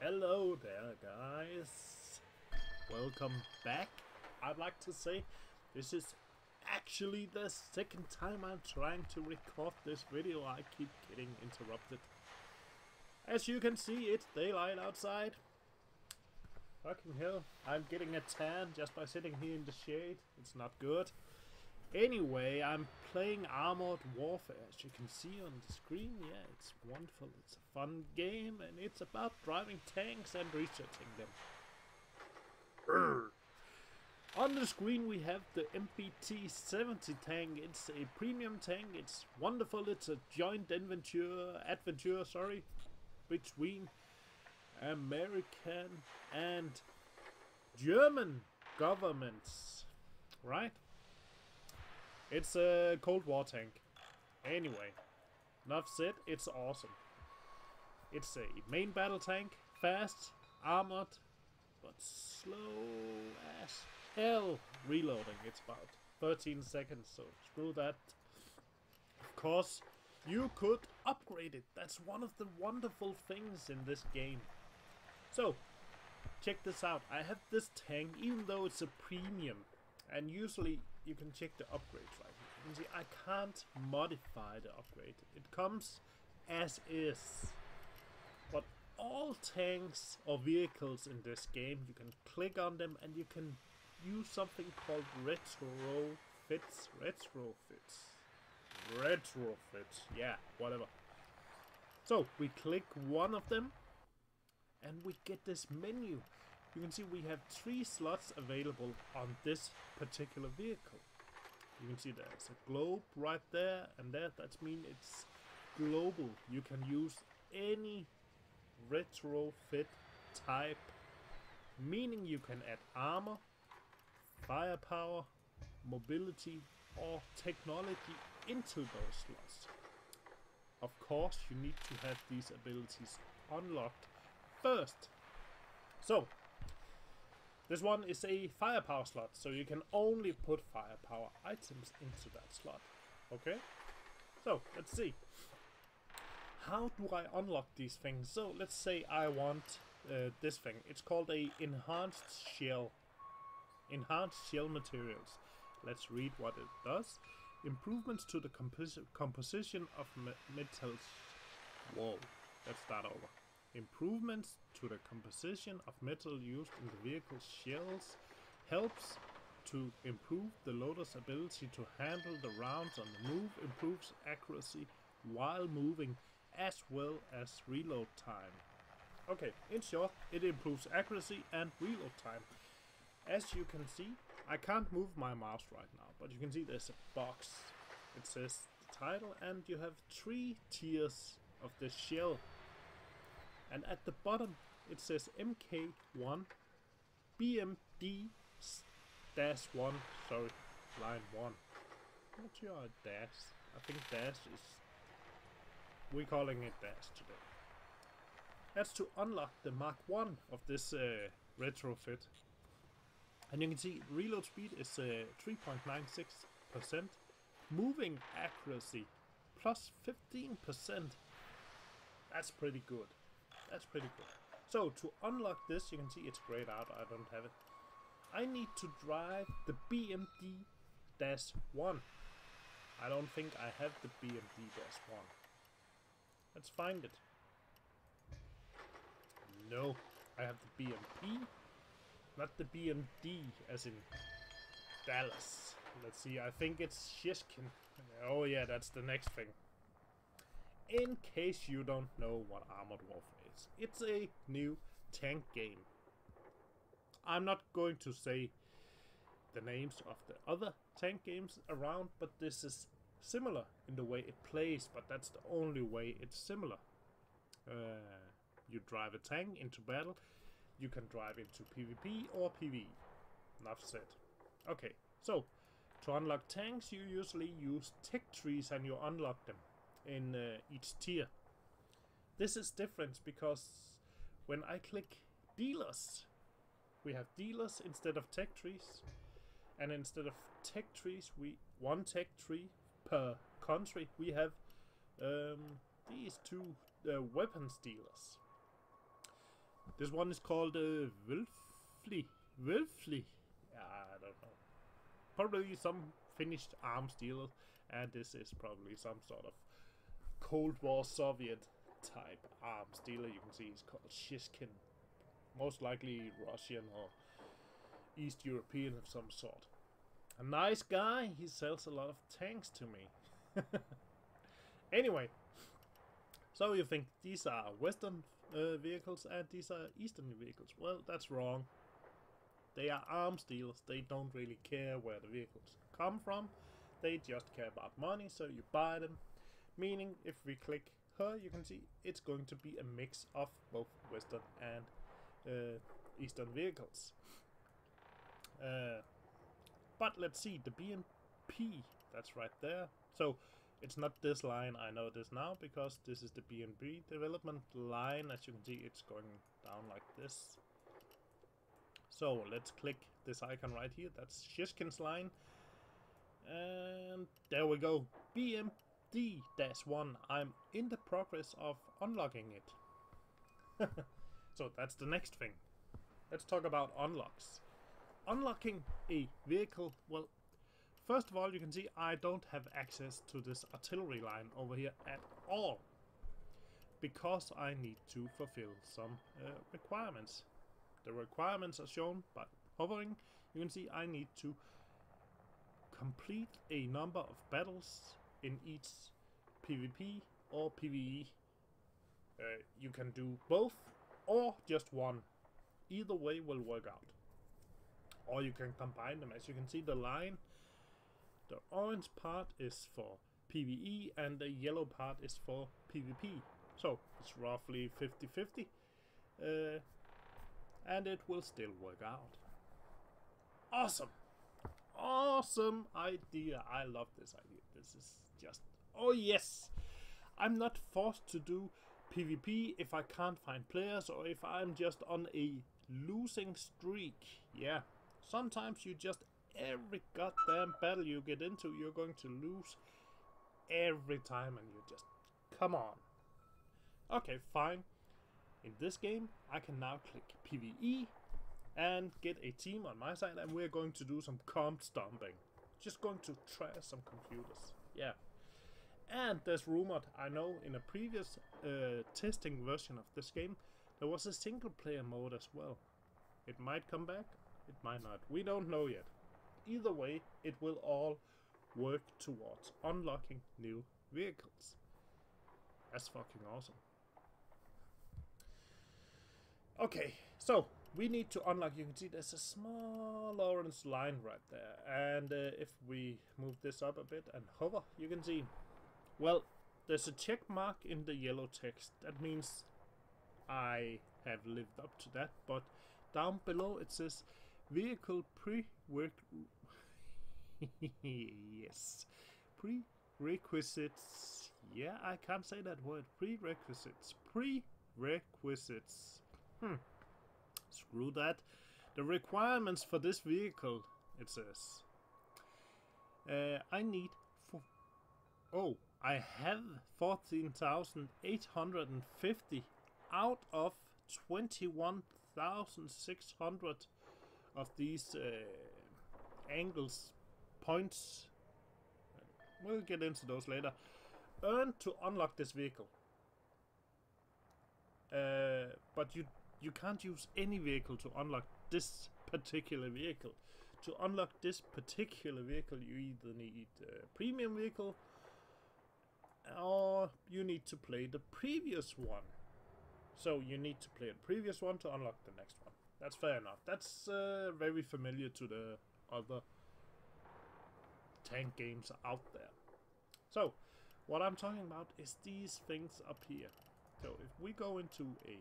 Hello there, guys. Welcome back. I'd like to say this is actually the second time I'm trying to record this video. I keep getting interrupted. As you can see, it's daylight outside. Fucking hell, I'm getting a tan just by sitting here in the shade. It's not good. Anyway, I'm playing Armoured Warfare, as you can see on the screen. Yeah, it's wonderful. It's a fun game, and it's about driving tanks and researching them. On the screen we have the MBT-70 tank. It's a premium tank. It's wonderful. It's a joint adventure, between American and German governments, right? It's a Cold War tank. Anyway, enough said, it's awesome. It's a main battle tank, fast, armored, but slow as hell reloading. It's about 13 seconds, so screw that. Of course, you could upgrade it. That's one of the wonderful things in this game. So, check this out. I have this tank, even though it's a premium, and usually you can check the upgrades right here. You can see I can't modify the upgrade. It comes as is. But all tanks or vehicles in this game, you can click on them and you can use something called retrofits. Yeah, whatever. So we click one of them and we get this menu. You can see we have 3 slots available on this particular vehicle. You can see there's a globe right there and there. That means it's global. You can use any retrofit type, meaning you can add armor, firepower, mobility or technology into those slots. Of course, you need to have these abilities unlocked first. So this one is a firepower slot, so you can only put firepower items into that slot. Okay? So, let's see. How do I unlock these things? So, let's say I want this thing. It's called a enhanced shell. Enhanced shell materials. Let's read what it does. Improvements to the composition of metals. Whoa, let's start over. Improvements to the composition of metal used in the vehicle's shells helps to improve the loader's ability to handle the rounds on the move, improves accuracy while moving, as well as reload time. Okay, in short, it improves accuracy and reload time. As you can see, I can't move my mouse right now, but you can see there's a box. It says the title, and you have 3 tiers of the shell. And at the bottom it says MK1 BMD-1, sorry, line 1. Not sure dash. I think dash is, we're calling it dash today. That's to unlock the Mark 1 of this retrofit. And you can see reload speed is 3.96%. Moving accuracy plus 15%. That's pretty good. That's pretty good. So to unlock this, you can see it's grayed out. I don't have it. I need to drive the BMD-1. I don't think I have the BMD-1. Let's find it. No, I have the BMP, not the BMD as in Dallas. Let's see, I think it's Shishkin. Oh yeah, that's the next thing. In case you don't know what Armoured Warfare is, it's a new tank game. I'm not going to say the names of the other tank games around, but this is similar in the way it plays, but that's the only way it's similar. You drive a tank into battle, you can drive into PvP or PvE. Enough said. Okay, so to unlock tanks you usually use tech trees and you unlock them in each tier. This is different because when I click dealers, we have dealers instead of tech trees, and instead of tech trees, one tech tree per country, we have these 2 weapons dealers. This one is called Wolfly. Wolfly. I don't know. Probably some finished arms dealer, and this is probably some sort of Cold War Soviet type arms dealer. You can see he's called Shishkin. Most likely Russian or East European of some sort. A nice guy. He sells a lot of tanks to me. Anyway, so you think these are Western vehicles and these are Eastern vehicles. Well, that's wrong. They are arms dealers. They don't really care where the vehicles come from. They just care about money, so you buy them. Meaning, if we click her, you can see it's going to be a mix of both Western and Eastern vehicles. But let's see, the BMP, that's right there. So it's not this line, I know this now, because this is the BMP development line. As you can see, it's going down like this. So let's click this icon right here, that's Shishkin's line. And there we go, BMD-1. I'm in the progress of unlocking it. So that's the next thing. Let's talk about unlocks. Unlocking a vehicle, well, first of all, you can see I don't have access to this artillery line over here at all, because I need to fulfill some requirements. The requirements are shown by hovering. You can see I need to complete a number of battles in each PvP or PvE. You can do both or just one. Either way will work out. Or you can combine them. As you can see, the line, the orange part is for PvE and the yellow part is for PvP. So it's roughly 50-50. And it will still work out. Awesome! Awesome idea! I love this idea. This is just... oh yes! I'm not forced to do PvP if I can't find players or if I'm just on a losing streak. Yeah. Sometimes you just... every goddamn battle you get into, you're going to lose every time and you just... come on. Okay, fine. In this game, I can now click PvE and get a team on my side, and we're going to do some comp stomping. Just going to trash some computers. Yeah. And there's rumored, I know in a previous testing version of this game, there was a single player mode as well. It might come back, it might not. We don't know yet. Either way, it will all work towards unlocking new vehicles. That's fucking awesome. Okay, so we need to unlock. You can see there's a small orange line right there, and if we move this up a bit and hover, you can see, well, there's a check mark in the yellow text. That means I have lived up to that, but down below it says vehicle yes, prerequisites. Yeah, I can't say that word. Prerequisites. Screw that. The requirements for this vehicle, it says. I need I have 14,850 out of 21,600 of these angles, points. We'll get into those later. Earn to unlock this vehicle. But you can't use any vehicle to unlock this particular vehicle. To unlock this particular vehicle, you either need a premium vehicle or you need to play the previous one. So you need to play the previous one to unlock the next one. That's fair enough. That's very familiar to the other tank games out there. So what I'm talking about is these things up here. So if we go into a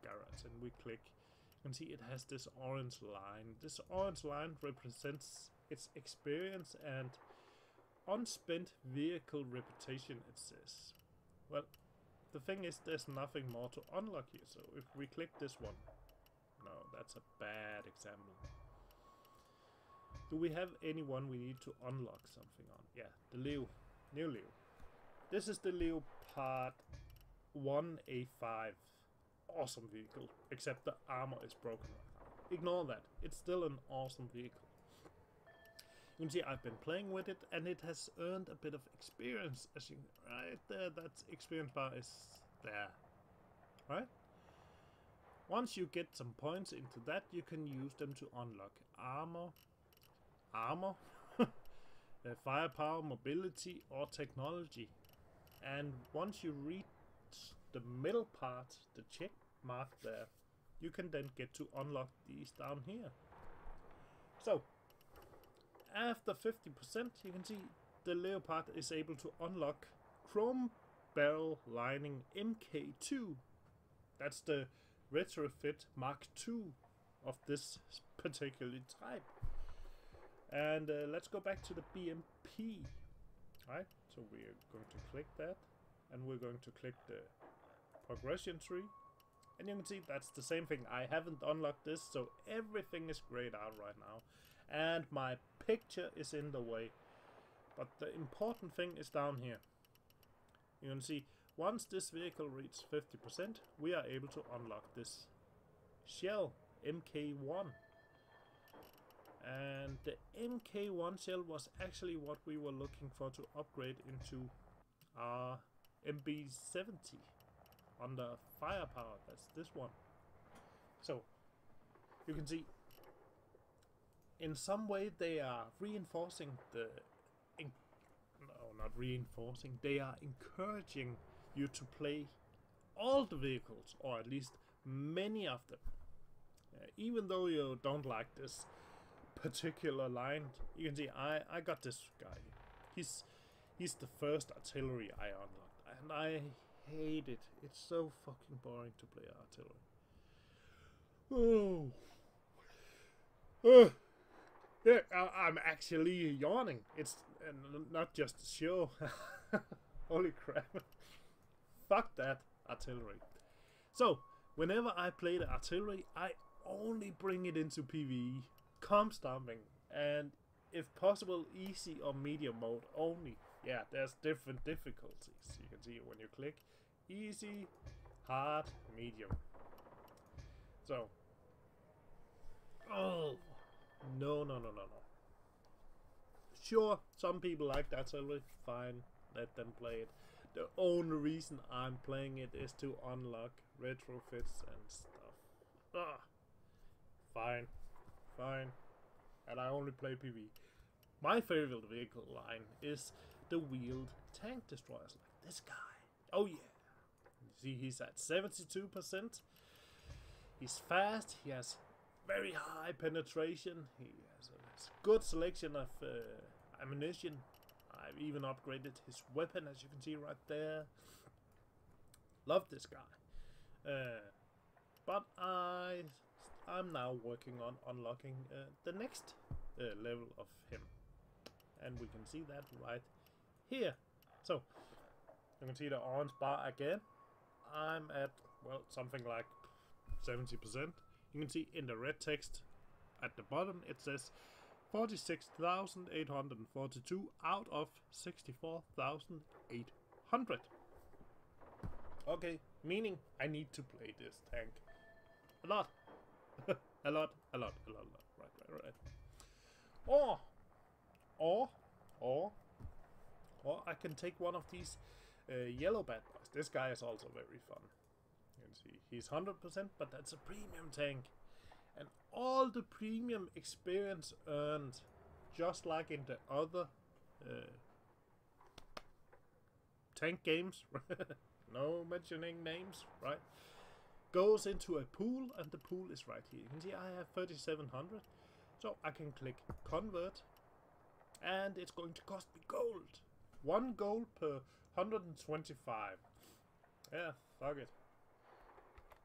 garage and we click, you can see it has this orange line. This orange line represents its experience and unspent vehicle reputation, it says. Well, the thing is there's nothing more to unlock here. So if we click this one, no, that's a bad example. Do we have anyone we need to unlock something on? Yeah, the Leo, new Leo. This is the Leopard 1A5. awesome vehicle, except the armor is broken right now. Ignore that. It's still an awesome vehicle. You can see I've been playing with it, and it has earned a bit of experience. As you right there, that experience bar is there, right? Once you get some points into that, you can use them to unlock armor, firepower, mobility, or technology. And once you reach the middle part, the check mark there, you can then get to unlock these down here. So after 50%, you can see the Leopard is able to unlock Chrome Barrel Lining MK2. That's the retrofit Mark II of this particular type. And let's go back to the BMP. Right, so we're going to click that, and we're going to click the progression tree, and you can see that's the same thing. I haven't unlocked this, so everything is grayed out right now, and my picture is in the way. But the important thing is down here. You can see once this vehicle reaches 50%, we are able to unlock this shell MK1. And the MK1 shell was actually what we were looking for to upgrade into our MB70 under firepower. That's this one. So you can see in some way they are reinforcing the no, not reinforcing, they are encouraging you to play all the vehicles, or at least many of them. Even though you don't like this particular line, you can see I got this guy. He's the first artillery I unlocked, and I hate it. It's so fucking boring to play artillery. Yeah, I'm actually yawning. It's not just a show. Holy crap. Fuck that artillery. So whenever I play the artillery, I only bring it into PvE, comp stomping, and if possible easy or medium mode only. Yeah, there's different difficulties. You can see when you click easy, hard, medium. So oh no. Sure, some people like that artillery, fine, let them play it. The only reason I'm playing it is to unlock retrofits and stuff. Fine. And I only play PvE. My favorite vehicle line is the wheeled tank destroyers, like this guy. Oh yeah. See, he's at 72%. He's fast. He has very high penetration. He has a good selection of ammunition. I've even upgraded his weapon, as you can see right there. Love this guy. But I'm now working on unlocking the next level of him. And we can see that right here. So, you can see the orange bar again. I'm at, well, something like 70%. You can see in the red text at the bottom it says 46,842 out of 64,800. Okay, meaning I need to play this tank a lot. a lot. Right. Or I can take one of these yellow bad boys. This guy is also very fun. You can see he's 100%, but that's a premium tank. And all the premium experience earned, just like in the other tank games, no mentioning names, right? Goes into a pool, and the pool is right here. You can see I have 3,700, so I can click convert, and it's going to cost me gold. 1 gold per 125. Yeah, fuck it.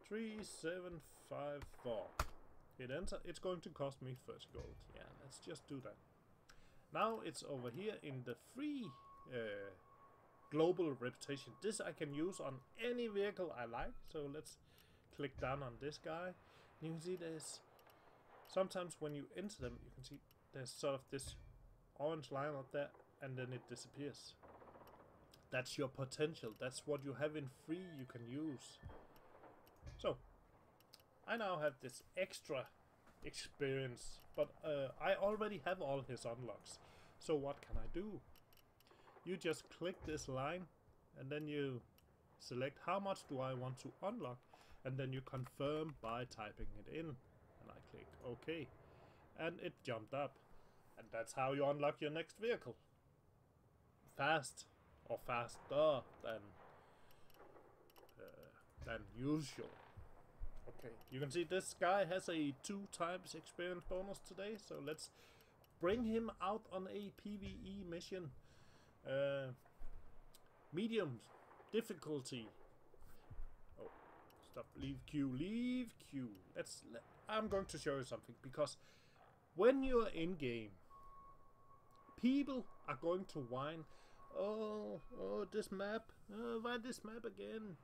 3,754. Hit enter. It's going to cost me 30 gold. Yeah, let's just do that. Now it's over here in the free global reputation. This I can use on any vehicle I like. So let's click down on this guy. You can see there's sometimes when you enter them, you can see there's sort of this orange line up there, and then it disappears. That's your potential. That's what you have in free you can use. So, I now have this extra experience, but I already have all his unlocks. So what can I do? You just click this line, and then you select how much do I want to unlock, and then you confirm by typing it in. And I click OK. And it jumped up. And that's how you unlock your next vehicle. Fast, or faster than usual. Okay, you can see this guy has a 2 times experience bonus today, so let's bring him out on a PvE mission. Medium difficulty. Oh, stop, leave queue, leave queue. I'm going to show you something, because when you're in game, people are going to whine, oh, this map, why this map again?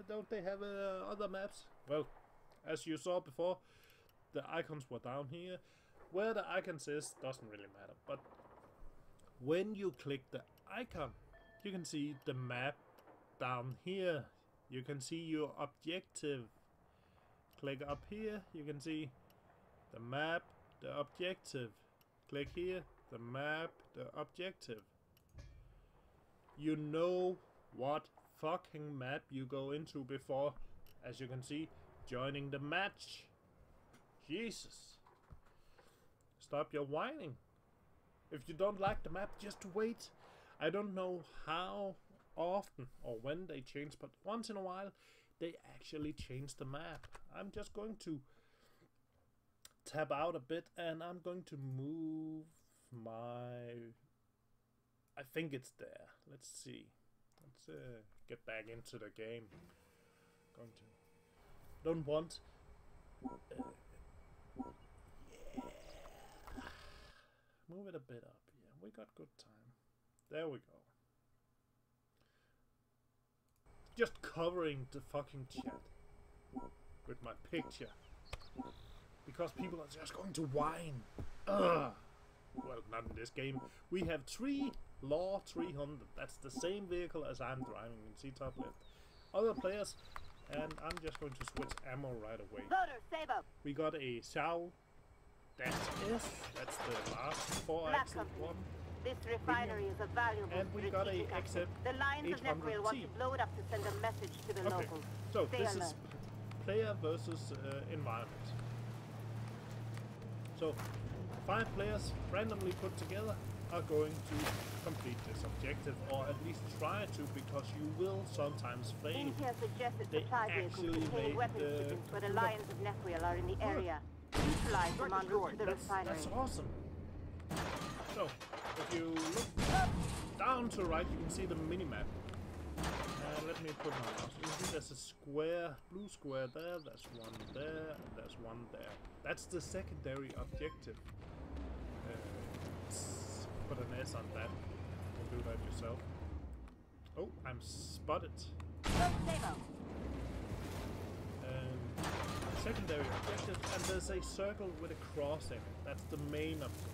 Don't they have other maps? Well, as you saw before, the icons were down here. Where the icons is doesn't really matter, but when you click the icon, you can see the map down here. You can see your objective. Click up here, you can see the map, the objective. Click here, the map, the objective. You know what fucking map you go into before, as you can see, joining the match. Jesus. Stop your whining. If you don't like the map, just wait. I don't know how often or when they change, but once in a while they actually change the map. I'm just going to tab out a bit, and I'm going to move my... I think it's there. Let's see. Let's get back into the game. Going to... Don't want... yeah. Move it a bit up. Yeah, we got good time. There we go. Just covering the fucking chat with my picture, because people are just going to whine. Ugh. Well, not in this game. We have 3 Law 300. That's the same vehicle as I'm driving. You can see top left. Other players, and I'm just going to switch ammo right away. Voter, save up. We got a Xiao Dash S. That's the last 4-axle one. This refinery is a valuable and we got a asset. The Lions of Neckville want to blow it up to send a message to the locals. So Stay this alert. is player versus environment. So 5 players randomly put together are going to complete this objective, or at least try to, because you will sometimes fail. Intel suggested They supply vehicles actually containing made weapons the shipments where the Lions of Neckville are in the area. Utilize them en route to the refinery. That's awesome. So, if you look down to right, you can see the minimap. Let me put my mouse. You see there's a square, blue square there, there's one there, and there's one there. That's the secondary objective. Put an S on that. You can do that yourself. Oh, I'm spotted. Secondary objective, and there's a circle with a cross in it. That's the main objective.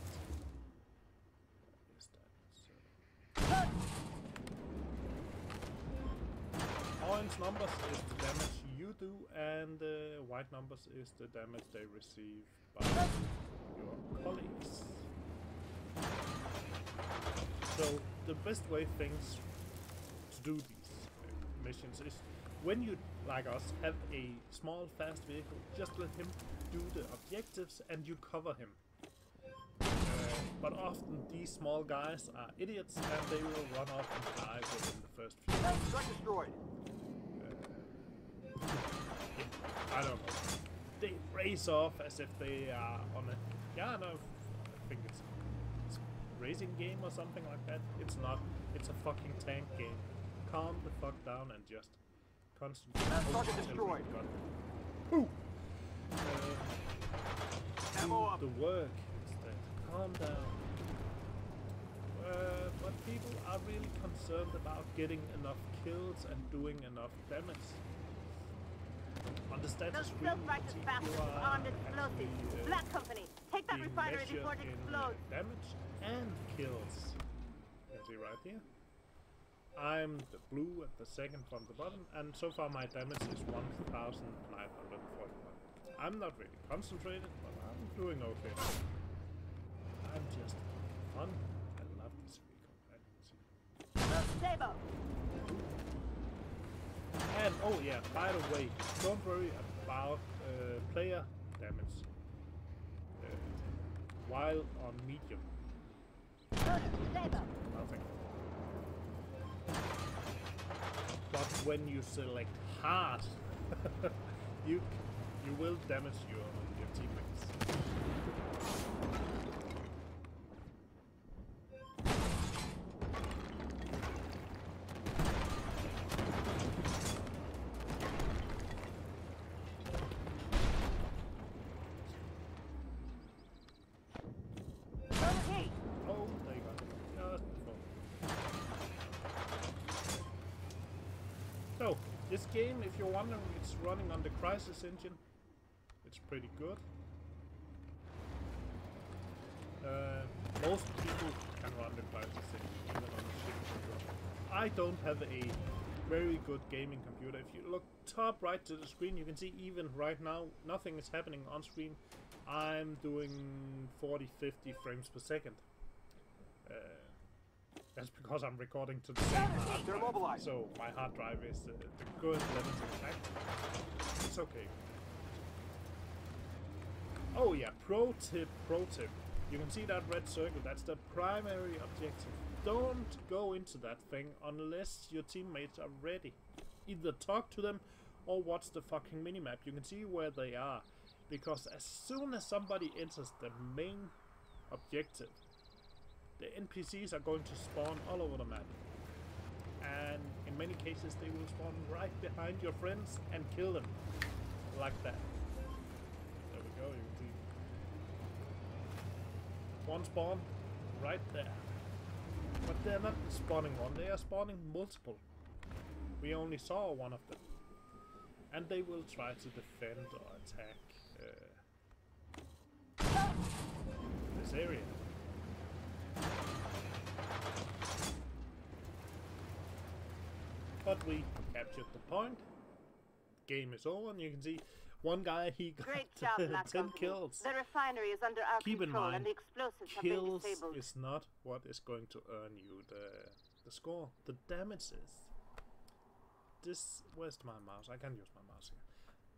Orange numbers is the damage you do, and white numbers is the damage they receive by your colleagues. So the best way things to do these missions is, when you, like us, have a small fast vehicle, just let him do the objectives and you cover him. But often these small guys are idiots and they will run off and die within the first few minutes. Truck destroyed. Yeah, I don't know. They race off as if they are on a... Yeah, no, I think it's a racing game or something like that. It's not. It's a fucking tank game. Calm the fuck down and just concentrate. Target destroyed. Ooh! Ammo up. The work instead. Calm down. But people are really concerned about getting enough kills and doing enough damage. On the status Those screen, self-righteous bastards with armed explosives. Black Company, take that refinery before it explodes. Damage and kills. You can see right here. I'm the blue at the second from the bottom, and so far my damage is 1,941. I'm not really concentrated, but I'm doing okay. I'm just fun. I love this vehicle. Stable. And oh yeah, by the way, don't worry about player damage while on medium. Stable. Nothing. But when you select hard, you will damage your teammates. Oh, there you go. Just before. So, this game, if you're wondering, it's running on the Crysis engine. It's pretty good. Most people can run the Crysis engine even on a shitty computer. I don't have a very good gaming computer. If you look top right to the screen, you can see even right now, nothing is happening on screen. I'm doing 40-50 frames per second. That's because I'm recording to the same hard drive, so my hard drive is the good limiting factor. It's okay. Oh yeah, pro tip. You can see that red circle, that's the primary objective. Don't go into that thing unless your teammates are ready. Either talk to them or watch the fucking minimap. You can see where they are. Because as soon as somebody enters the main objective, the NPCs are going to spawn all over the map. And in many cases they will spawn right behind your friends and kill them. Like that. There we go, you can see. One spawn, right there. But they're not spawning one, they are spawning multiple. We only saw one of them. And they will try to defend or attack this area. But we captured the point. Game is over, and you can see one guy, he got Great job, 10 kills. The refinery is under our Keep in control mind, and the explosives have been kills disabled. is not what is going to earn you the score. The damage is. This, where's my mouse? I can't use my mouse here.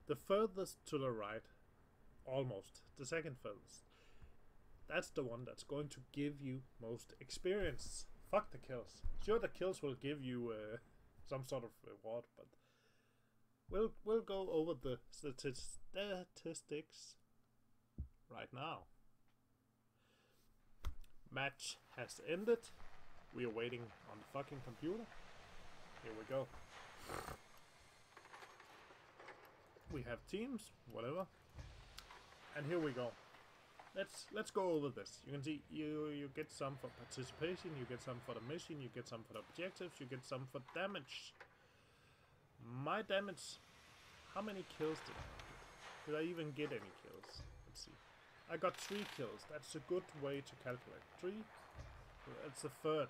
The furthest to the right, almost, the second furthest. That's the one that's going to give you most experience. Fuck the kills. Sure, the kills will give you some sort of reward, but we'll go over the statistics right now. Match has ended. We are waiting on the fucking computer. Here we go. We have teams, whatever, and here we go. Let's go over this. You can see you get some for participation, you get some for the mission, you get some for the objectives, you get some for damage. My damage. How many kills did I get? Did I even get any kills? Let's see. I got 3 kills. That's a good way to calculate. 3. That's the third.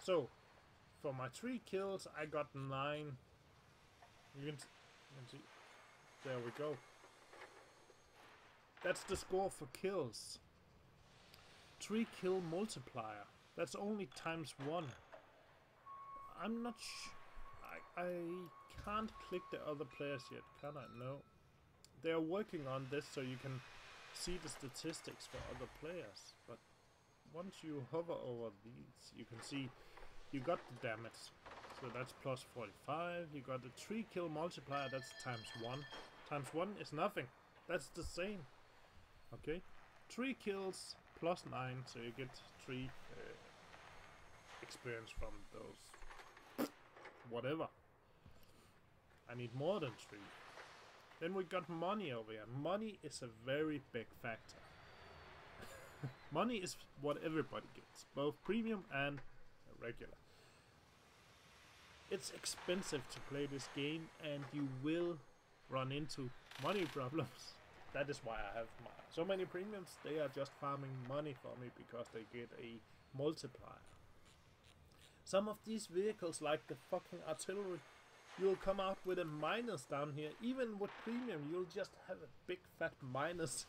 So for my 3 kills, I got 9. You can see. There we go. That's the score for kills. 3 kill multiplier. That's only times 1. I'm not I can't click the other players yet, can I? No. They are working on this so you can see the statistics for other players. But once you hover over these, you can see you got the damage. So that's plus 45. You got the 3 kill multiplier, that's times 1. Times 1 is nothing. That's the same. Okay, 3 kills plus 9, so you get 3 experience from those. Whatever. I need more than 3. Then we got money over here. Money is a very big factor. Money is what everybody gets, both premium and regular. It's expensive to play this game, and you will run into money problems. That is why I have so many premiums. They are just farming money for me because they get a multiplier. Some of these vehicles, like the fucking artillery, you'll come out with a minus down here. Even with premium, you'll just have a big fat minus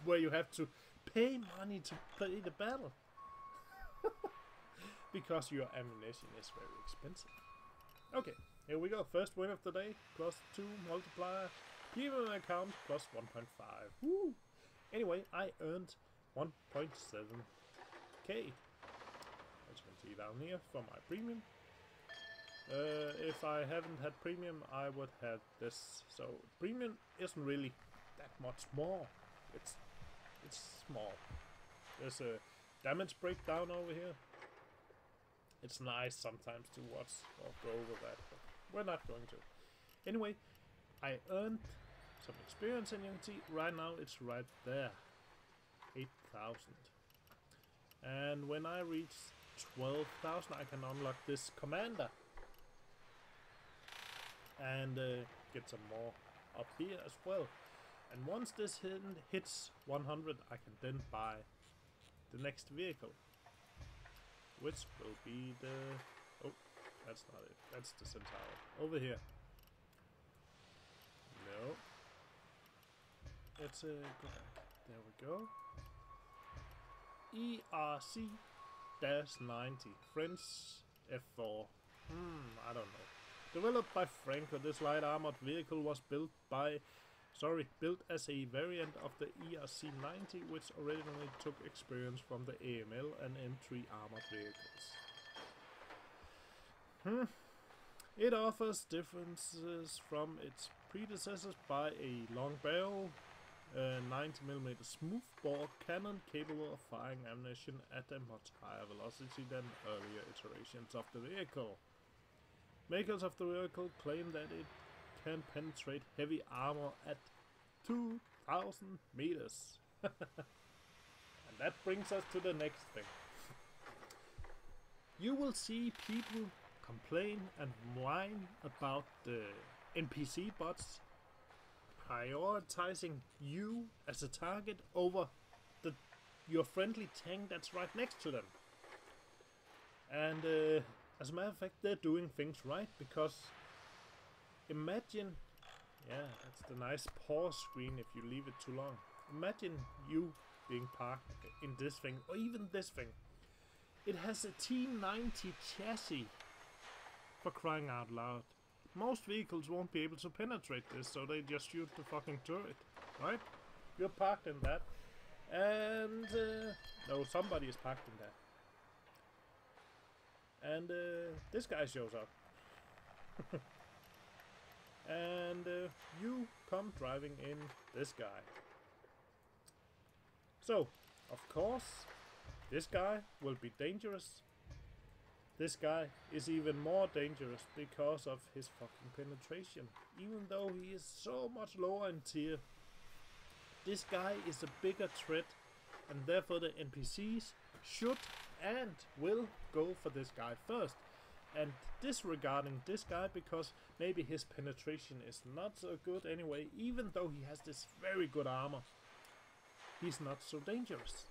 where you have to pay money to play the battle. Because your ammunition is very expensive. Okay, here we go. First win of the day. +2 multiplier. Premium account +1.5. Woo! Anyway, I earned 1.7k. As you can see down here for my premium. If I haven't had premium, I would have this. So premium isn't really that much more. It's small. There's a damage breakdown over here. It's nice sometimes to watch or go over that, but we're not going to. Anyway, I earned some experience, and you can see right now it's right there, 8,000. And when I reach 12,000, I can unlock this commander and get some more up here as well. And once this hits 100, I can then buy the next vehicle, which will be the... oh, that's not it. That's the Centaur. Over here. No. It's a... go back. There we go. ERC-90. French F4. I don't know. Developed by Franco, this light armored vehicle was built as a variant of the ERC-90, which originally took experience from the AML and M3 armored vehicles. It offers differences from its predecessors by a long barrel, 90mm smoothbore cannon capable of firing ammunition at a much higher velocity than earlier iterations of the vehicle. Makers of the vehicle claim that it can penetrate heavy armor at 2,000 meters. And that brings us to the next thing. You will see people complain and whine about the NPC bots prioritizing you as a target over your friendly tank that's right next to them. And as a matter of fact, they're doing things right, because imagine, yeah, that's the nice pause screen if you leave it too long. Imagine you being parked in this thing, or even this thing. It has a T90 chassis, for crying out loud. Most vehicles won't be able to penetrate this, so they just shoot the fucking turret, right? You're parked in that, and no, somebody is parked in that. And this guy shows up. And you come driving in this guy. So, of course, this guy will be dangerous. This guy is even more dangerous because of his fucking penetration. Even though he is so much lower in tier, this guy is a bigger threat, and therefore the NPCs should and will go for this guy first, and disregarding this guy because maybe his penetration is not so good anyway. Even though he has this very good armor, he's not so dangerous.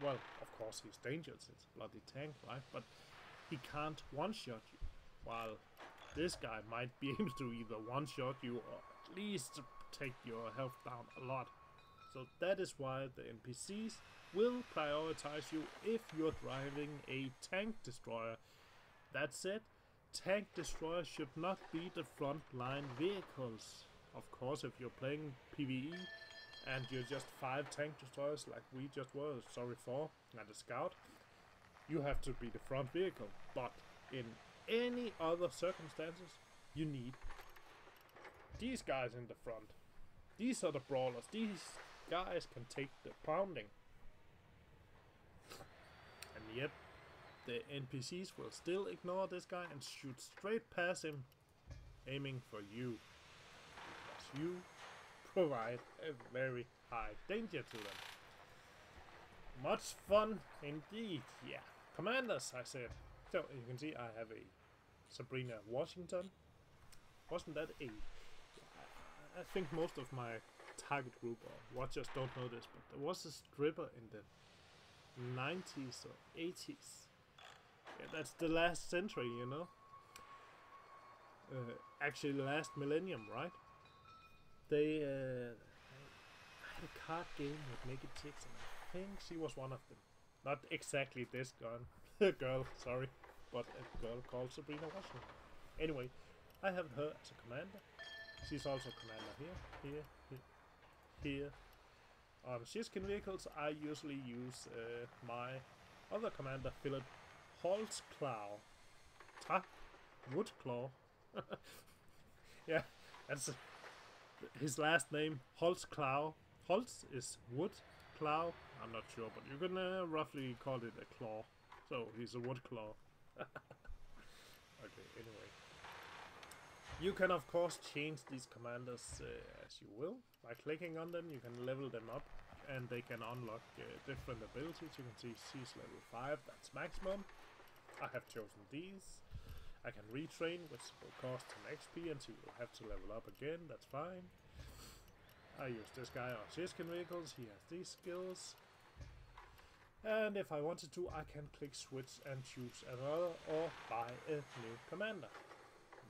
Well, of course he's dangerous, it's a bloody tank, right? But he can't one-shot you, while this guy might be able to either one-shot you or at least take your health down a lot. So that is why the NPCs will prioritize you if you're driving a tank destroyer. That said, tank destroyers should not be the front line vehicles. Of course, if you're playing PvE and you're just 5 tank destroyers like we just were, sorry, 4 and a scout, you have to be the front vehicle. But in any other circumstances, you need these guys in the front. These are the brawlers. These guys can take the pounding. And yet, the NPCs will still ignore this guy and shoot straight past him, aiming for you. Because you provide a very high danger to them. Much fun indeed, yeah. Commanders, I said. So, you can see I have a Sabrina Washington. Wasn't that a... I think most of my target group or watchers don't know this, but there was a stripper in the 90s or 80s Yeah, that's the last century, you know. Actually, the last millennium, right? They had a card game with naked chicks, and I think she was one of them. Not exactly this girl, sorry, but a girl called Sabrina Washington. Anyway, I have her as a commander. She's also commander here. On Shiskin vehicles, I usually use my other commander, Philip Holtzclaw. Woodclaw. Yeah, that's his last name, Holtzclaw. Holtz is wood, Claw, I'm not sure, but you can roughly call it a claw. So he's a Woodclaw. Okay, anyway. You can of course change these commanders as you will. By clicking on them, you can level them up and they can unlock different abilities. You can see she's level 5, that's maximum. I have chosen these. I can retrain, which will cost some XP, and she will have to level up again, that's fine. I use this guy on Shiskin vehicles, he has these skills. And if I wanted to, I can click switch and choose another or buy a new commander.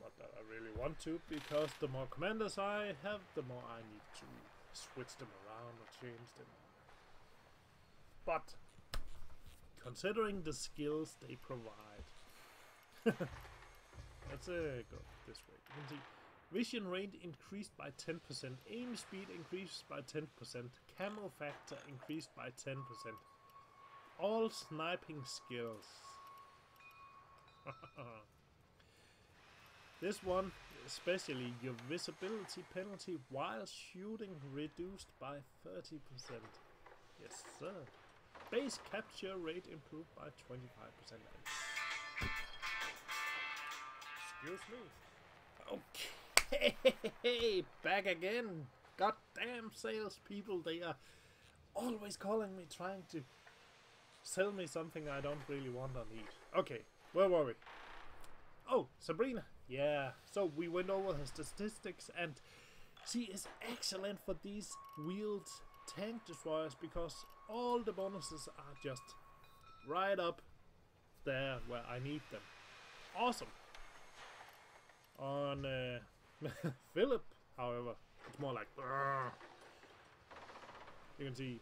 Not that I really want to, because the more commanders I have, the more I need to switch them around or change them. But, considering the skills they provide, let's go this way. You can see vision range increased by 10%, aim speed increased by 10%, camo factor increased by 10%. All sniping skills. This one, especially your visibility penalty while shooting reduced by 30%. Yes, sir. Base capture rate improved by 25%. Excuse me. Okay, back again. Goddamn salespeople, they are always calling me, trying to sell me something I don't really want or need. Okay, where were we? Oh, Sabrina. Yeah, so we went over her statistics, and she is excellent for these wheeled tank destroyers because all the bonuses are just right up there where I need them. Awesome. On Philip, however, it's more like you can see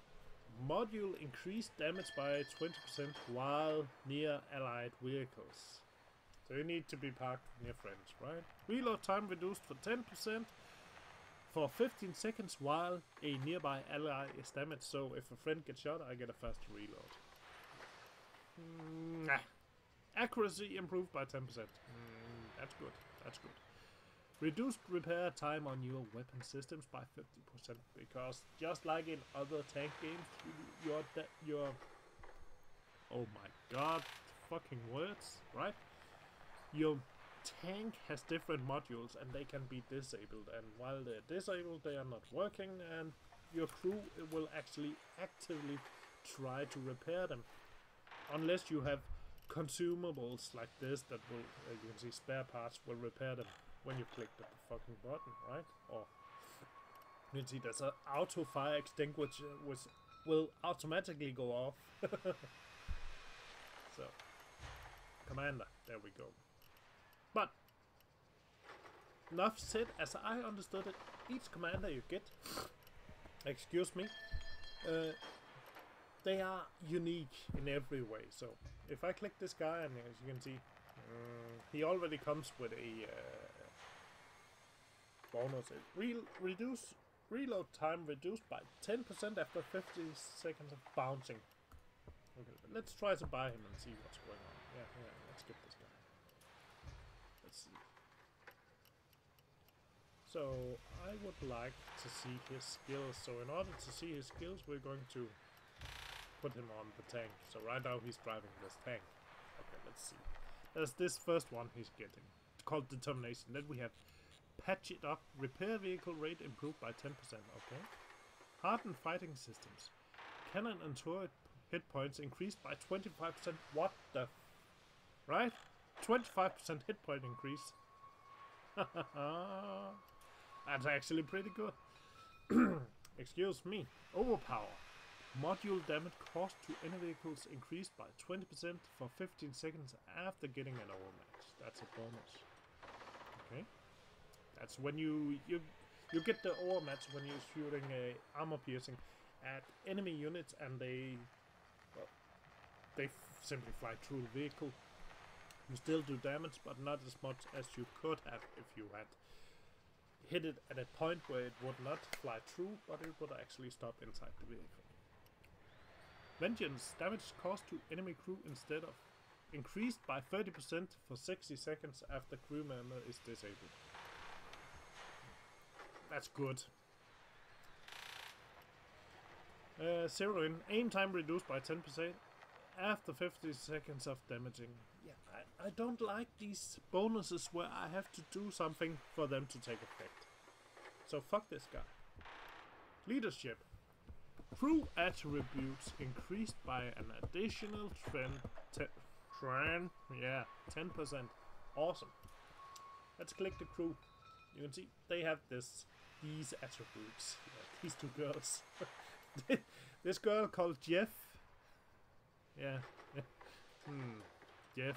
module increased damage by 20% while near allied vehicles. So you need to be parked near friends, right? Reload time reduced for 10% for 15 seconds while a nearby ally is damaged. So if a friend gets shot, I get a faster reload. Accuracy improved by 10%. That's good. That's good. Reduced repair time on your weapon systems by 50% because just like in other tank games, your oh my god, fucking words, right? Your tank has different modules and they can be disabled, and while they're disabled they are not working, and your crew will actually actively try to repair them unless you have consumables like this that will you can see spare parts will repair them when you click the fucking button, right? Or you can see there's an auto fire extinguisher which will automatically go off. So commander, there we go. But enough said. As I understood it, each commander you get, excuse me, they are unique in every way. So if I click this guy, and as you can see, he already comes with a bonus. Reload time reduced by 10% after 50 seconds of bouncing. Okay, let's try to buy him and see what's going on. Yeah, let's get this guy. Let's see. So I would like to see his skills. So in order to see his skills, we're going to put him on the tank. So right now he's driving this tank. Okay, let's see. There's this first one he's getting. It's called Determination. Then we have Patch It Up. Repair vehicle rate improved by 10%. Okay. Hardened fighting systems. Cannon and turret hit points increased by 25%. What the... Right? 25% hit point increase. That's actually pretty good. Excuse me. Overpower. Module damage cost to enemy vehicles increased by 20% for 15 seconds after getting an overmatch. That's a bonus. Okay. That's when you get the overmatch when you're shooting a armor piercing at enemy units and they simply fly through the vehicle. You still do damage, but not as much as you could have if you had hit it at a point where it would not fly through, but it would actually stop inside the vehicle. Vengeance damage cost to enemy crew instead of increased by 30% for 60 seconds after crew member is disabled. That's good. Zero in aim time reduced by 10% after 50 seconds of damaging. Yeah, I don't like these bonuses where I have to do something for them to take effect. So fuck this guy. Leadership. Crew attributes increased by an additional 10%. Awesome. Let's click the crew. You can see they have these attributes. Yeah, these two girls. This girl called Jeff. Yeah. Jeff.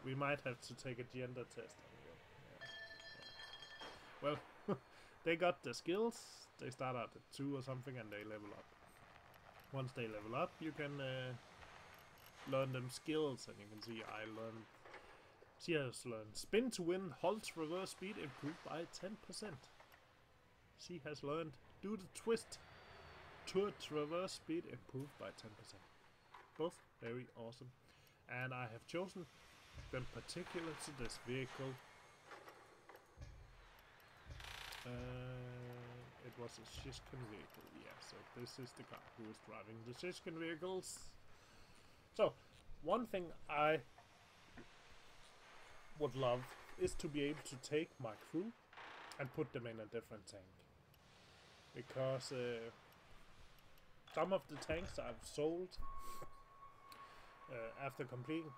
We might have to take a gender test on you. Yeah. Well, they got the skills. They start out at 2 or something and they level up. Once they level up, you can learn them skills, and you can see she has learned spin to win, halt, reverse speed improved by 10%. She has learned do the twist, to reverse speed improved by 10%. Both very awesome. And I have chosen them particular to this vehicle. It was a Shishkin vehicle, yeah, so this is the guy who is driving the Shishkin vehicles. So, one thing I would love is to be able to take my crew and put them in a different tank. Because some of the tanks I've sold after completing,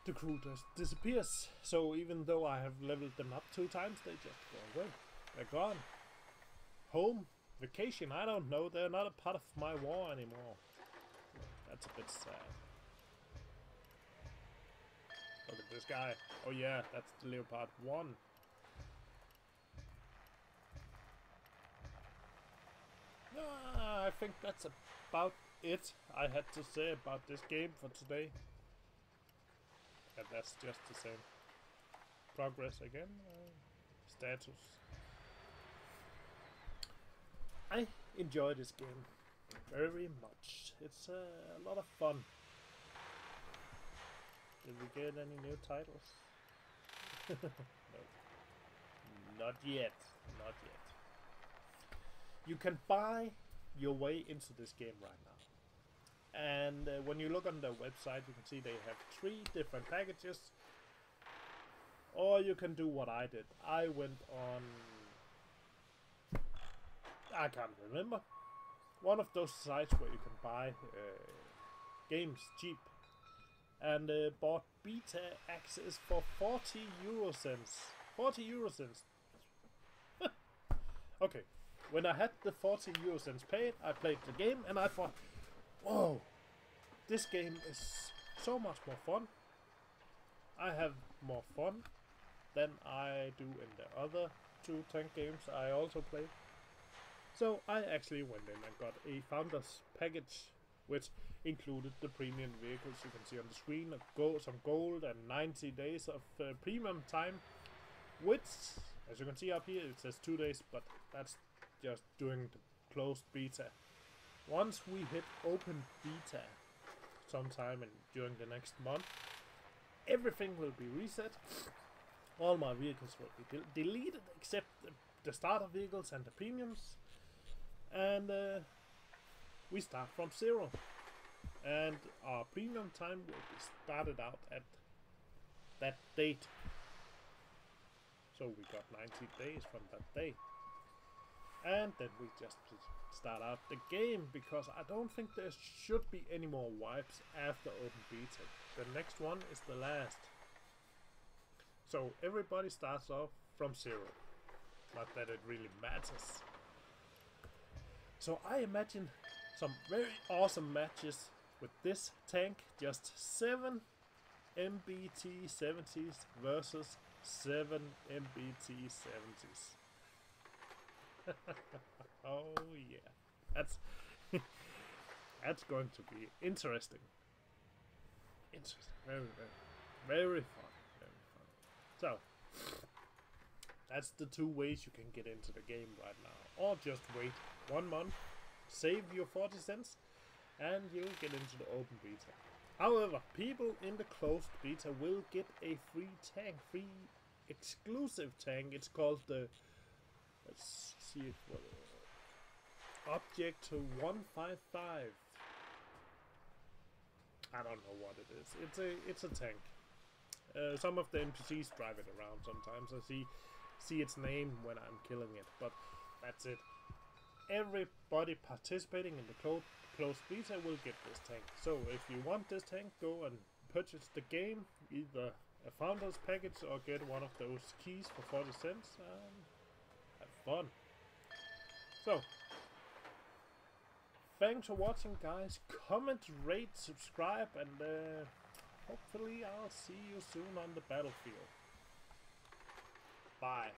the crew just disappears. So even though I have leveled them up 2 times, they just go away. They're gone. Home, vacation, I don't know. They're not a part of my war anymore. That's a bit sad. Look at this guy. Oh yeah, that's the Leopard 1. I think that's about it I had to say about this game for today. And that's just the same. Progress again. Status. I enjoy this game very much. It's a lot of fun. Did we get any new titles? No. Not yet. Not yet. You can buy your way into this game right now. And when you look on their website, you can see they have 3 different packages. Or you can do what I did. I went on... I can't remember. One of those sites where you can buy games cheap. And bought beta access for 40 euro cents. 40 euro cents. Okay. When I had the 40 euro cents paid, I played the game and I thought, whoa, this game is so much more fun. I have more fun than I do in the other 2 tank games I also played. So I actually went in and got a founder's package, which included the premium vehicles you can see on the screen, some gold and 90 days of premium time, which, as you can see up here, it says 2 days, but that's just doing the closed beta. Once we hit open beta sometime during the next month, everything will be reset. All my vehicles will be deleted except the starter vehicles and the premiums, and we start from 0. And our premium time will be started out at that date. So we got 90 days from that day. And then we just start out the game, because I don't think there should be any more wipes after open beta. The next one is the last. So everybody starts off from 0. Not that it really matters. So I imagine some very awesome matches with this tank. Just 7 MBT-70s versus 7 MBT-70s. Oh yeah, that's that's going to be interesting. Interesting, very fun, very fun. So that's the 2 ways you can get into the game right now, or just wait 1 month, save your 40 cents, and you'll get into the open beta. However, people in the closed beta will get a free tank, free exclusive tank. It's called the, let's see if what Object 155. I don't know what it is. It's a tank. Some of the NPCs drive it around sometimes. I see its name when I'm killing it, but that's it. Everybody participating in the closed beta will get this tank. So if you want this tank, go and purchase the game, either a founder's package or get one of those keys for 40 cents and have fun. So thanks for watching, guys. Comment, rate, subscribe, and hopefully I'll see you soon on the battlefield. Bye.